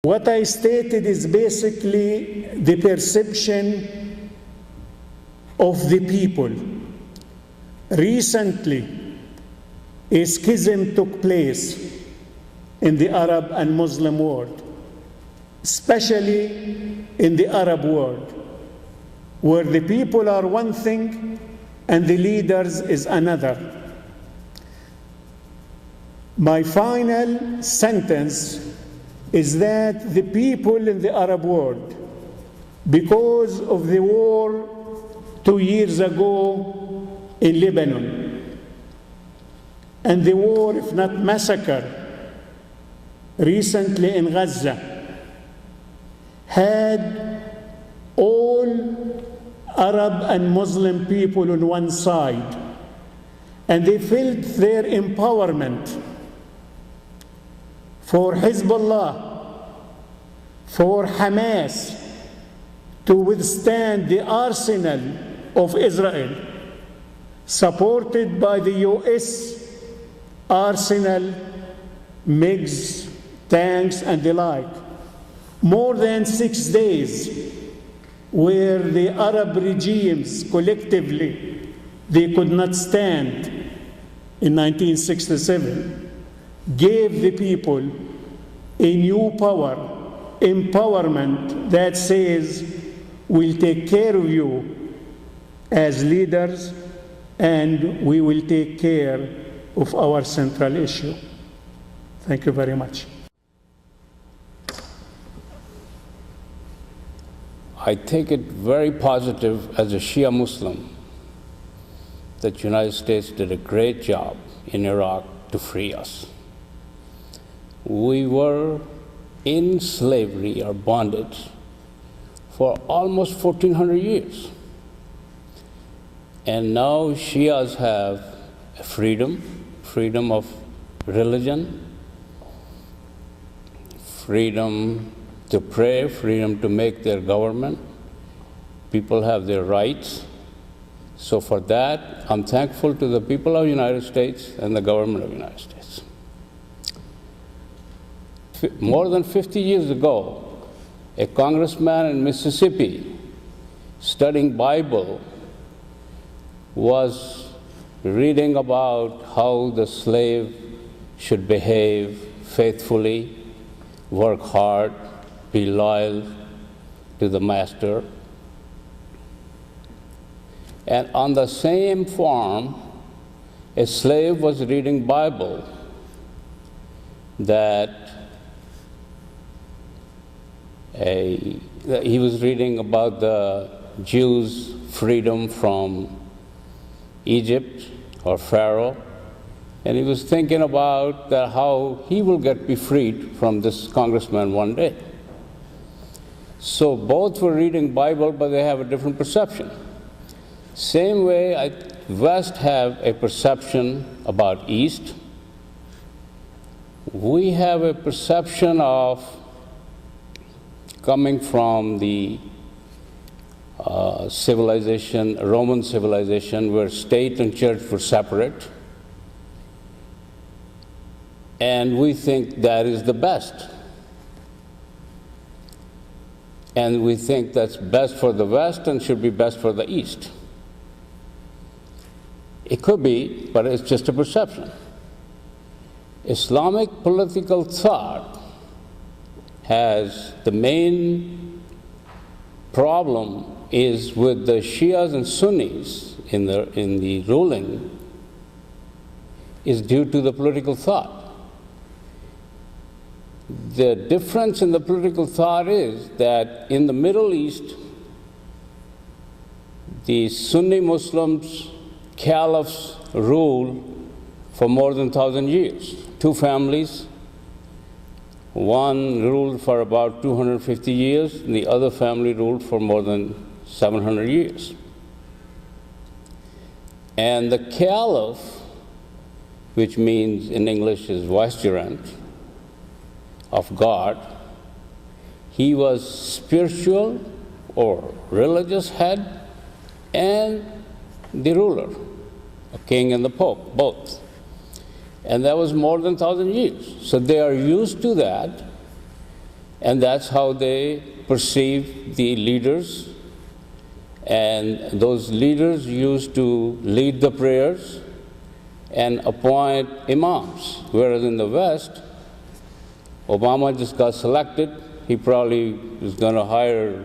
What I stated is basically the perception of the people. Recently, a schism took place in the Arab and Muslim world, especially in the Arab world, where the people are one thing and the leaders is another. My final sentence is that the people in the Arab world, because of the war 2 years ago in Lebanon, and the war, if not massacre, recently in Gaza, had all Arab and Muslim people on one side, and they felt their empowerment for Hezbollah, for Hamas to withstand the arsenal of Israel, supported by the US arsenal, MiGs, tanks, and the like. More than 6 days where the Arab regimes collectively, they could not stand in 1967, gave the people a new power, empowerment that says, we'll take care of you as leaders and we will take care of our central issue. Thank you very much. I take it very positive as a Shia Muslim that the United States did a great job in Iraq to free us. We were in slavery or bondage for almost 1,400 years. And now Shias have freedom of religion, freedom to pray, freedom to make their government. People have their rights. So for that, I'm thankful to the people of the United States and the government of the United States. More than 50 years ago, a congressman in Mississippi studying Bible was reading about how the slave should behave faithfully, work hard, be loyal to the master. And on the same farm, a slave was reading Bible that he was reading about the Jews' freedom from Egypt or Pharaoh, and he was thinking about how he will be freed from this congressman one day. So both were reading Bible, but they have a different perception. Same way, West have a perception about East. We have a perception of coming from the civilization, Roman civilization, where state and church were separate. And we think that is the best. And we think that's best for the West and should be best for the East. It could be, but it's just a perception. Islamic political thought has the main problem is with the Shias and Sunnis in the ruling is due to the political thought. The difference in the political thought is that in the Middle East, the Sunni Muslims, caliphs rule for more than 1,000 years. Two families, one ruled for about 250 years, and the other family ruled for more than 700 years. And the caliph, which means in English is vicegerent of God, he was spiritual or religious head and the ruler, a king and the pope, both. And that was more than 1,000 years. So they are used to that. And that's how they perceive the leaders. And those leaders used to lead the prayers and appoint imams, whereas in the West, Obama just got selected. He probably is going to hire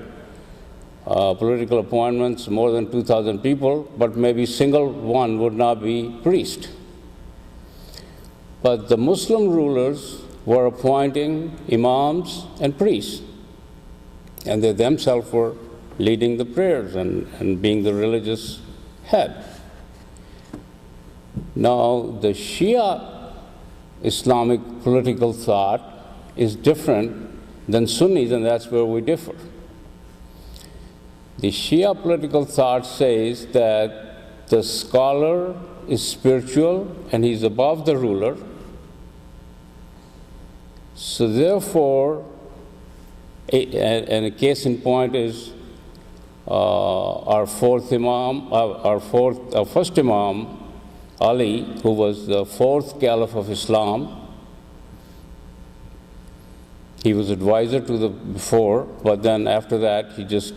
political appointments, more than 2,000 people, but maybe single one would not be priest. But the Muslim rulers were appointing imams and priests, and they themselves were leading the prayers and being the religious head. Now, the Shia Islamic political thought is different than Sunnis, and that's where we differ. The Shia political thought says that the scholar is spiritual and he's above the ruler. So therefore, and a case in point is our first Imam, Ali, who was the fourth Caliph of Islam. He was advisor to the before, but then after that he just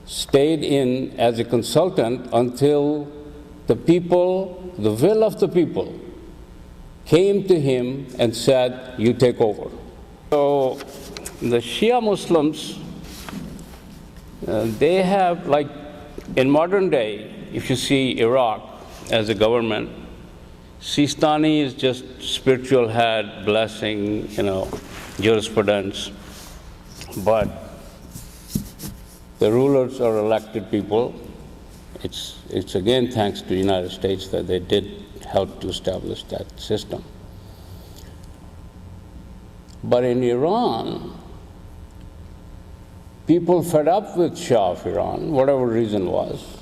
stayed in as a consultant until the people, the will of the people, came to him and said, you take over. So the Shia Muslims, they have, like in modern day, if you see Iraq as a government, Sistani is just spiritual head, blessing, jurisprudence. But the rulers are elected people. It's again thanks to the United States that they did help to establish that system. But in Iran, people fed up with Shah of Iran, whatever reason was.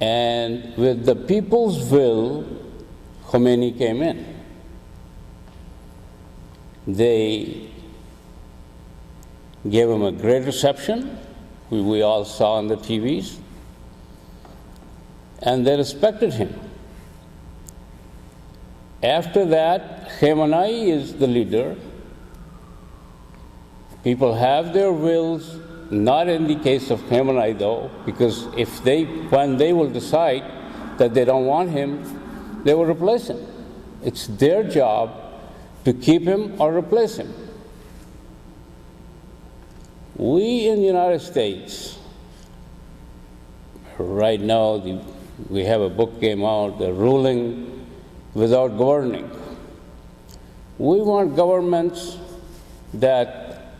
And with the people's will, Khomeini came in. They gave him a great reception, we all saw on the TVs, and they respected him. After that, Khamenei is the leader. People have their wills, not in the case of Khamenei though, because when they will decide that they don't want him, they will replace him. It's their job to keep him or replace him. We in the United States, right now, we have a book came out, The Ruling Without Governing. We want governments that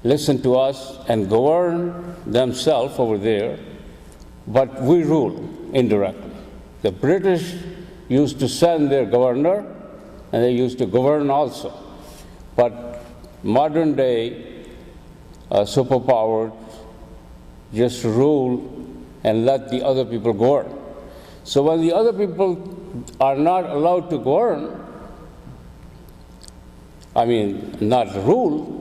listen to us and govern themselves over there, but we rule indirectly. The British used to send their governor, and they used to govern also. But modern day superpowers just rule and let the other people govern. So when the other people are not allowed to govern, not rule,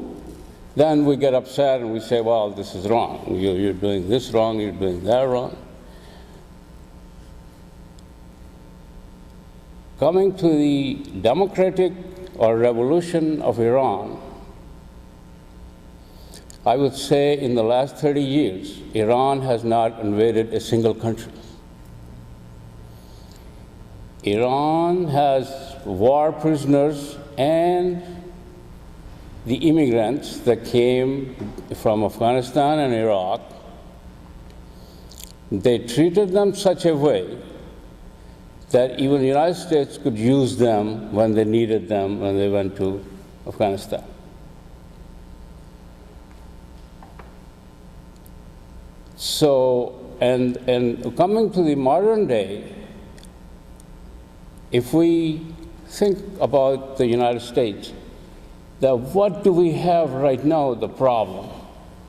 then we get upset and we say, well, this is wrong. You're doing this wrong, you're doing that wrong. Coming to the democratic or revolution of Iran, I would say in the last 30 years, Iran has not invaded a single country. Iran has war prisoners and the immigrants that came from Afghanistan and Iraq. They treated them such a way that even the United States could use them when they needed them when they went to Afghanistan. So, and coming to the modern day, if we think about the United States, that what do we have right now, the problem?